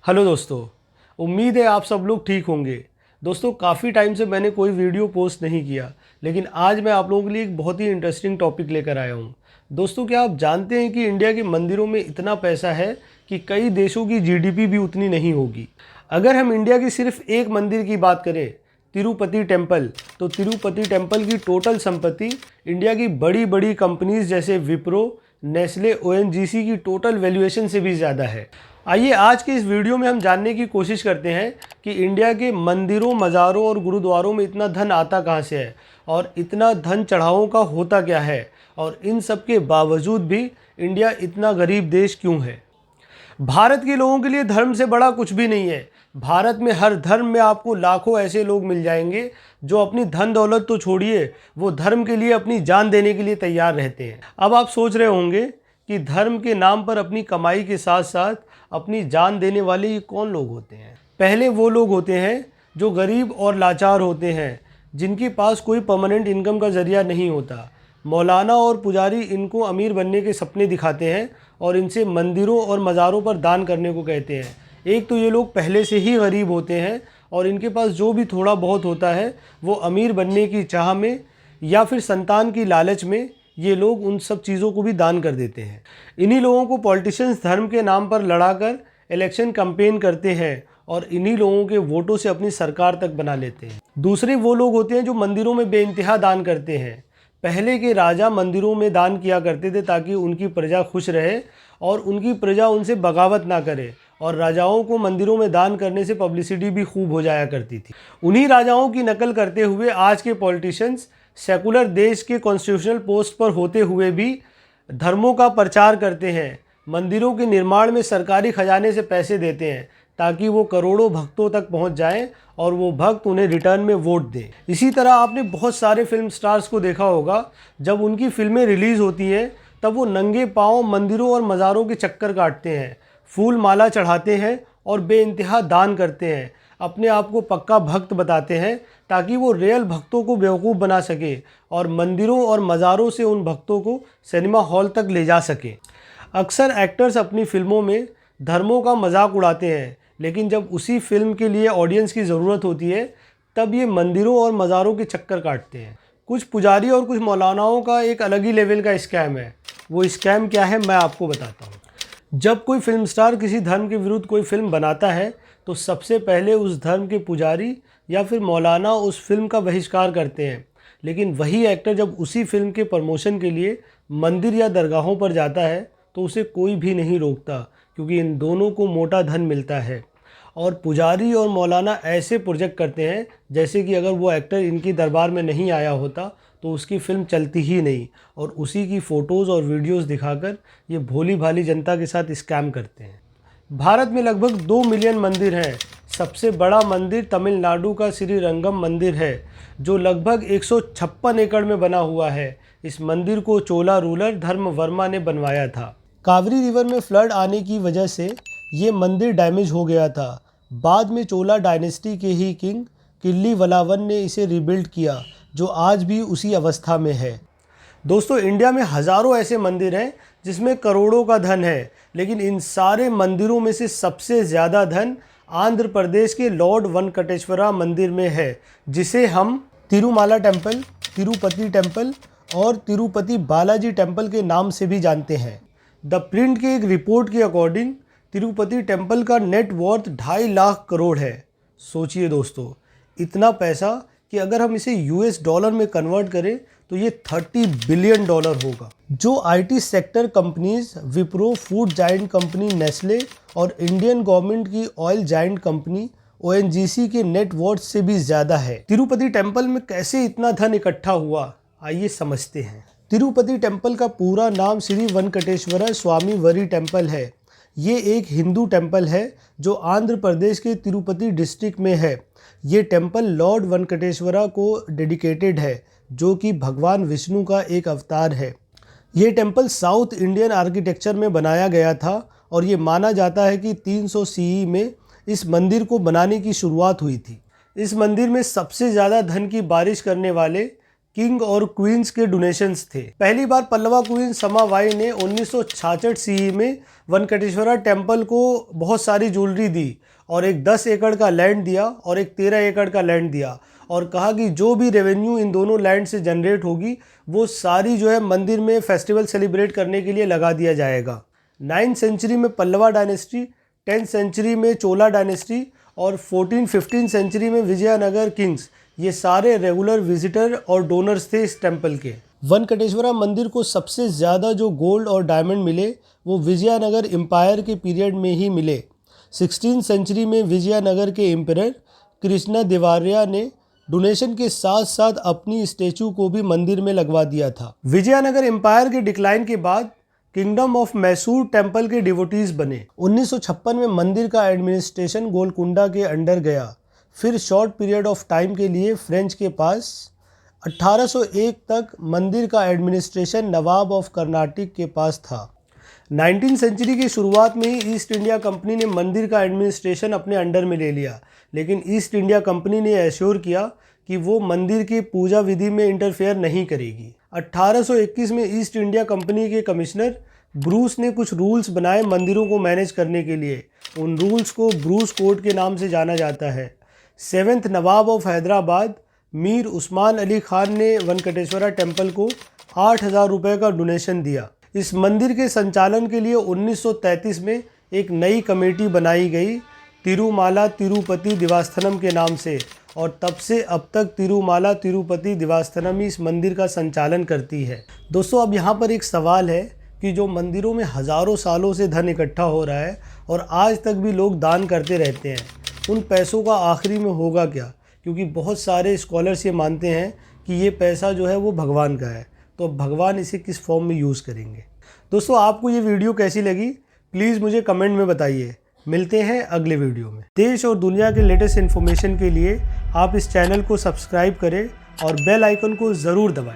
Hello दोस्तों, उम्मीद है आप सब लोग ठीक होंगे। दोस्तों, काफ़ी टाइम से मैंने कोई वीडियो पोस्ट नहीं किया, लेकिन आज मैं आप लोगों के लिए एक बहुत ही इंटरेस्टिंग टॉपिक लेकर आया हूँ। दोस्तों, क्या आप जानते हैं कि इंडिया के मंदिरों में इतना पैसा है कि कई देशों की जीडीपी भी उतनी नहीं होगी। अगर हम इंडिया की सिर्फ एक मंदिर की बात करें, तिरुपति टेम्पल, तो तिरुपति टेम्पल की टोटल संपत्ति इंडिया की बड़ी बड़ी कंपनीज जैसे विप्रो, नेस्ले, ओएनजीसी की टोटल वैल्यूएशन से भी ज़्यादा है। आइए आज के इस वीडियो में हम जानने की कोशिश करते हैं कि इंडिया के मंदिरों, मज़ारों और गुरुद्वारों में इतना धन आता कहाँ से है और इतना धन चढ़ावों का होता क्या है, और इन सब के बावजूद भी इंडिया इतना गरीब देश क्यों है। भारत के लोगों के लिए धर्म से बड़ा कुछ भी नहीं है। भारत में हर धर्म में आपको लाखों ऐसे लोग मिल जाएंगे जो अपनी धन दौलत तो छोड़िए, वो धर्म के लिए अपनी जान देने के लिए तैयार रहते हैं। अब आप सोच रहे होंगे कि धर्म के नाम पर अपनी कमाई के साथ साथ अपनी जान देने वाले ये कौन लोग होते हैं। पहले वो लोग होते हैं जो गरीब और लाचार होते हैं, जिनके पास कोई परमानेंट इनकम का ज़रिया नहीं होता। मौलाना और पुजारी इनको अमीर बनने के सपने दिखाते हैं और इनसे मंदिरों और मज़ारों पर दान करने को कहते हैं। एक तो ये लोग पहले से ही गरीब होते हैं और इनके पास जो भी थोड़ा बहुत होता है वो अमीर बनने की चाह में या फिर संतान की लालच में ये लोग उन सब चीज़ों को भी दान कर देते हैं। इन्हीं लोगों को पॉलिटिशियंस धर्म के नाम पर लड़ाकर इलेक्शन कैंपेन करते हैं और इन्हीं लोगों के वोटों से अपनी सरकार तक बना लेते हैं। दूसरे वो लोग होते हैं जो मंदिरों में बेइंतहा दान करते हैं। पहले के राजा मंदिरों में दान किया करते थे ताकि उनकी प्रजा खुश रहे और उनकी प्रजा उनसे बगावत ना करे, और राजाओं को मंदिरों में दान करने से पब्लिसिटी भी खूब हो जाया करती थी। उन्हीं राजाओं की नकल करते हुए आज के पॉलिटिशियंस सेकुलर देश के कॉन्स्टिट्यूशनल पोस्ट पर होते हुए भी धर्मों का प्रचार करते हैं। मंदिरों के निर्माण में सरकारी खजाने से पैसे देते हैं ताकि वो करोड़ों भक्तों तक पहुंच जाएं और वो भक्त उन्हें रिटर्न में वोट दें। इसी तरह आपने बहुत सारे फिल्म स्टार्स को देखा होगा, जब उनकी फिल्में रिलीज़ होती हैं तब वो नंगे पांव मंदिरों और मज़ारों के चक्कर काटते हैं, फूल माला चढ़ाते हैं और बेइंतहा दान करते हैं। अपने आप को पक्का भक्त बताते हैं ताकि वो रियल भक्तों को बेवकूफ़ बना सके और मंदिरों और मज़ारों से उन भक्तों को सिनेमा हॉल तक ले जा सके। अक्सर एक्टर्स अपनी फिल्मों में धर्मों का मजाक उड़ाते हैं, लेकिन जब उसी फिल्म के लिए ऑडियंस की ज़रूरत होती है तब ये मंदिरों और मज़ारों के चक्कर काटते हैं। कुछ पुजारी और कुछ मौलानाओं का एक अलग ही लेवल का स्कैम है। वो स्कैम क्या है मैं आपको बताता हूँ। जब कोई फिल्म स्टार किसी धर्म के विरुद्ध कोई फिल्म बनाता है तो सबसे पहले उस धर्म के पुजारी या फिर मौलाना उस फिल्म का बहिष्कार करते हैं, लेकिन वही एक्टर जब उसी फिल्म के प्रमोशन के लिए मंदिर या दरगाहों पर जाता है तो उसे कोई भी नहीं रोकता, क्योंकि इन दोनों को मोटा धन मिलता है। और पुजारी और मौलाना ऐसे प्रोजेक्ट करते हैं जैसे कि अगर वो एक्टर इनकी दरबार में नहीं आया होता तो उसकी फ़िल्म चलती ही नहीं, और उसी की फ़ोटोज़ और वीडियोस दिखाकर ये भोली भाली जनता के साथ स्कैम करते हैं। भारत में लगभग 2 मिलियन मंदिर हैं। सबसे बड़ा मंदिर तमिलनाडु का श्रीरंगम मंदिर है, जो लगभग 156 एकड़ में बना हुआ है। इस मंदिर को चोला रूलर धर्मवर्मा ने बनवाया था। कावेरी रिवर में फ्लड आने की वजह से ये मंदिर डैमेज हो गया था। बाद में चोला डायनेस्टी के ही किंग किल्लीवलावन ने इसे रिबिल्ड किया, जो आज भी उसी अवस्था में है। दोस्तों, इंडिया में हज़ारों ऐसे मंदिर हैं जिसमें करोड़ों का धन है, लेकिन इन सारे मंदिरों में से सबसे ज़्यादा धन आंध्र प्रदेश के लॉर्ड वेंकटेश्वरा मंदिर में है, जिसे हम तिरुमाला टेम्पल, तिरुपति टेम्पल और तिरुपति बालाजी टेम्पल के नाम से भी जानते हैं। द प्रिंट के एक रिपोर्ट के अकॉर्डिंग तिरुपति टेम्पल का नेट वर्थ 2.5 लाख करोड़ है। सोचिए दोस्तों, इतना पैसा कि अगर हम इसे यूएस डॉलर में कन्वर्ट करें तो ये $30 बिलियन होगा। जो IT sector companies Wipro, food giant company Nestle और इंडियन गवर्नमेंट की ऑयल जायंट कंपनी ओएनजीसी के नेट वर्थ से भी ज़्यादा है। तिरुपति टेम्पल में कैसे इतना धन इकट्ठा हुआ, आइए समझते हैं। तिरुपति टेम्पल का पूरा नाम श्री वेंकटेश्वरा स्वामी वरी टेम्पल है। ये एक हिंदू टेम्पल है जो आंध्र प्रदेश के तिरुपति डिस्ट्रिक्ट में है। ये टेम्पल लॉर्ड वेंकटेश्वरा को डेडिकेटेड है, जो कि भगवान विष्णु का एक अवतार है। ये टेम्पल साउथ इंडियन आर्किटेक्चर में बनाया गया था और ये माना जाता है कि 300 सीई में इस मंदिर को बनाने की शुरुआत हुई थी। इस मंदिर में सबसे ज़्यादा धन की बारिश करने वाले किंग और क्वींस के डोनेशंस थे। पहली बार पल्लवा क्वीन समाबाई ने 1966 सीई में वेंकटेश्वरा टेम्पल को बहुत सारी ज्वेलरी दी और एक 10 एकड़ का लैंड दिया और एक 13 एकड़ का लैंड दिया और कहा कि जो भी रेवेन्यू इन दोनों लैंड से जनरेट होगी वो सारी जो है मंदिर में फेस्टिवल सेलिब्रेट करने के लिए लगा दिया जाएगा। 9th सेंचुरी में पल्लवा डायनेस्टी, 10th सेंचुरी में चोला डायनेस्टी और 14-15 सेंचुरी में विजयनगर किंग्स, ये सारे रेगुलर विजिटर और डोनर्स थे इस टेम्पल के। वेंकटेश्वरा मंदिर को सबसे ज़्यादा जो गोल्ड और डायमंड मिले वो विजयनगर एम्पायर के पीरियड में ही मिले। 16th सेंचुरी में विजयनगर के एम्परर कृष्णा देवराया ने डोनेशन के साथ साथ अपनी स्टैचू को भी मंदिर में लगवा दिया था। विजयनगर एम्पायर के डिक्लाइन के बाद किंगडम ऑफ मैसूर टेम्पल के डिवोटीज बने। 1956 में मंदिर का एडमिनिस्ट्रेशन गोलकुंडा के अंडर गया, फिर शॉर्ट पीरियड ऑफ टाइम के लिए फ्रेंच के पास। 1801 तक मंदिर का एडमिनिस्ट्रेशन नवाब ऑफ कर्नाटक के पास था। 19th सेंचुरी की शुरुआत में ही ईस्ट इंडिया कंपनी ने मंदिर का एडमिनिस्ट्रेशन अपने अंडर में ले लिया, लेकिन ईस्ट इंडिया कंपनी ने एश्योर किया कि वो मंदिर की पूजा विधि में इंटरफेयर नहीं करेगी। 1821 में ईस्ट इंडिया कंपनी के कमिश्नर ब्रूस ने कुछ रूल्स बनाए मंदिरों को मैनेज करने के लिए। उन रूल्स को ब्रूस कोड के नाम से जाना जाता है। 7th Nawab of Hyderabad Mir Usman Ali Khan ने वेंकटेश्वरा टेम्पल को 8,000 रुपये का डोनेशन दिया। इस मंदिर के संचालन के लिए 1933 में एक नई कमेटी बनाई गई, तिरुमाला तिरुपति देवस्थानम के नाम से, और तब से अब तक तिरुमाला तिरुपति देवस्थानम ही इस मंदिर का संचालन करती है। दोस्तों, अब यहाँ पर एक सवाल है कि जो मंदिरों में हज़ारों सालों से धन इकट्ठा हो रहा है और आज तक भी लोग दान करते रहते हैं, उन पैसों का आखिरी में होगा क्या? क्योंकि बहुत सारे स्कॉलर्स ये मानते हैं कि ये पैसा जो है वो भगवान का है, तो भगवान इसे किस फॉर्म में यूज़ करेंगे। दोस्तों, आपको ये वीडियो कैसी लगी प्लीज़ मुझे कमेंट में बताइए। मिलते हैं अगले वीडियो में। देश और दुनिया के लेटेस्ट इन्फॉर्मेशन के लिए आप इस चैनल को सब्सक्राइब करें और बेल आइकन को ज़रूर दबाएं।